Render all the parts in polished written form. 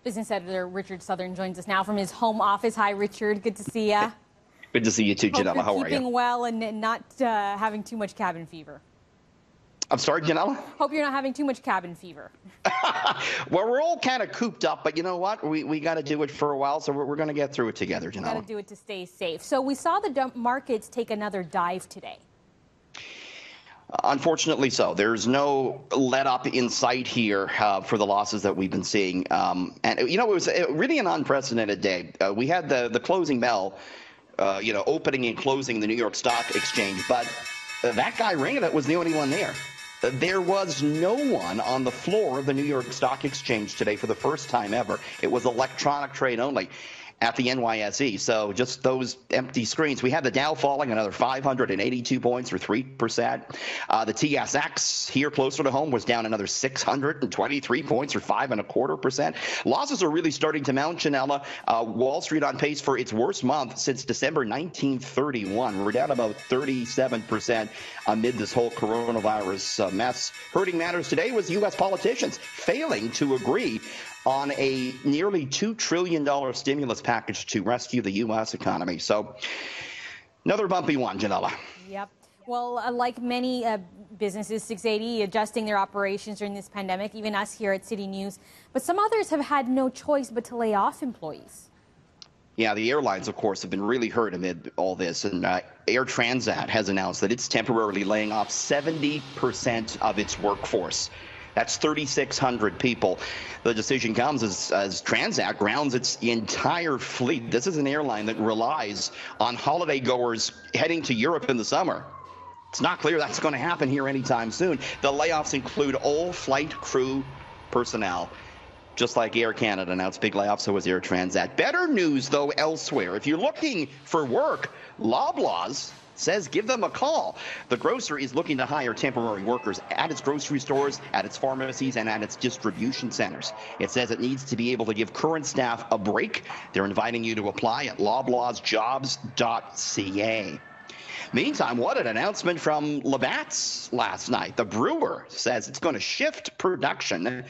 Business editor Richard Southern joins us now from his home office. Hi, Richard. Good to see you. Good to see you too, Ginella. How are you? Keeping well and not having too much cabin fever. I'm sorry, Ginella? Hope you're not having too much cabin fever. Well, we're all kind of cooped up, but you know what? We got to do it for a while, so we're going to get through it together, Ginella. Got to do it to stay safe. So we saw the markets take another dive today. Unfortunately so. There's no let-up in sight here for the losses that we've been seeing. And, you know, it was really an unprecedented day. We had the closing bell, opening and closing the New York Stock Exchange, but that guy ringing it was the only one there. There was no one on the floor of the New York Stock Exchange today for the first time ever. It was electronic trade only at the NYSE. So just those empty screens. We had the Dow falling another 582 points or 3%. The TSX here closer to home was down another 623 points or 5.25%. Losses are really starting to mount, Ginella. Wall Street on pace for its worst month since December 1931. We're down about 37% amid this whole coronavirus mess. Hurting matters today was U.S. politicians failing to agree on a nearly $2 trillion stimulus package to rescue the U.S. economy. So another bumpy one, Ginella. Yep. Well, like many businesses, 680 adjusting their operations during this pandemic, even us here at CityNews. But some others have had no choice but to lay off employees. Yeah, the airlines, of course, have been really hurt amid all this. And Air Transat has announced that it's temporarily laying off 70% of its workforce. That's 3,600 people. The decision comes as Transat grounds its entire fleet. This is an airline that relies on holiday goers heading to Europe in the summer. It's not clear that's going to happen here anytime soon. The layoffs include all flight crew personnel. Just like Air Canada announced big layoffs, so was Air Transat. Better news, though, elsewhere. If you're looking for work, Loblaws says give them a call. The grocer is looking to hire temporary workers at its grocery stores, at its pharmacies, and at its distribution centers. It says it needs to be able to give current staff a break. They're inviting you to apply at loblawsjobs.ca. Meantime, what an announcement from Labatt's last night. The brewer says it's going to shift production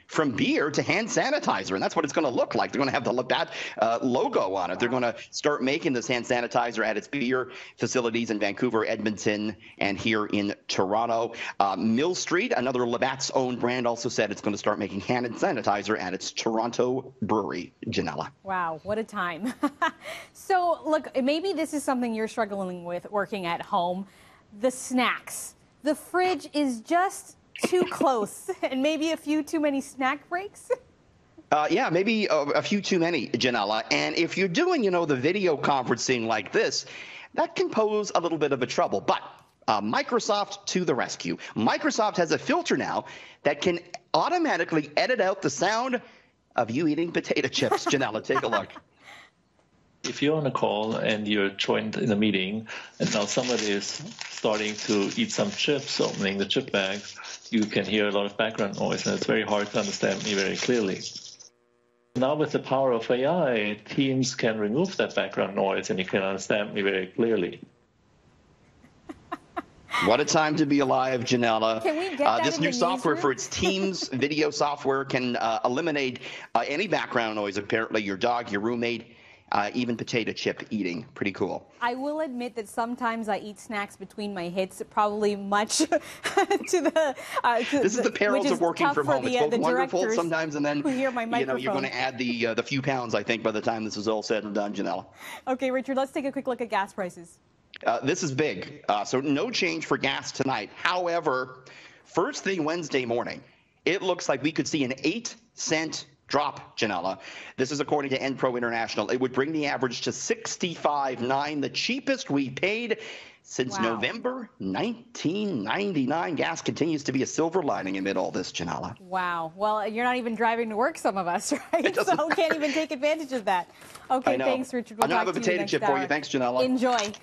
from beer to hand sanitizer, and that's what it's going to look like. They're going to have the Labatt logo on it. They're going to start making this hand sanitizer at its beer facilities in Vancouver, Edmonton, and here in Toronto. Mill Street, another Labatt's own brand, also said it's going to start making hand sanitizer at its Toronto brewery. Ginella. Wow, what a time. So, look, maybe this is something you're struggling with working at home. The snacks. The fridge is just too close, and maybe a few too many snack breaks? Yeah, maybe a few too many, Ginella. And if you're doing, the video conferencing like this, that can pose a little bit of a trouble. But Microsoft to the rescue. Microsoft has a filter now that can automatically edit out the sound of you eating potato chips. Ginella, take a look. If you're on a call and you're joined in a meeting, and now somebody is starting to eat some chips, opening the chip bag, you can hear a lot of background noise, and it's very hard to understand me very clearly. Now with the power of AI, Teams can remove that background noise, and you can understand me very clearly. What a time to be alive, Ginella. Can we get that this in new the software newsroom? for its Teams video software can eliminate any background noise, apparently your dog, your roommate, even potato chip eating. Pretty cool. I will admit that sometimes I eat snacks between my hits, probably much to the... This is the perils of working from home. It's both wonderful sometimes, and then hear my you're going to add the few pounds, I think, by the time this is all said and done, Ginella. Okay, Richard, let's take a quick look at gas prices. This is big. So no change for gas tonight. However, first thing Wednesday morning, it looks like we could see an 8-cent drop, Ginella. This is according to Enpro International. It would bring the average to 65.9, the cheapest we paid since November 1999. Gas continues to be a silver lining amid all this, Ginella. Wow. Well, you're not even driving to work, some of us, right? So can't even take advantage of that. Okay, thanks, Richard. We'll have a potato chip for you. Thanks, Ginella. Enjoy.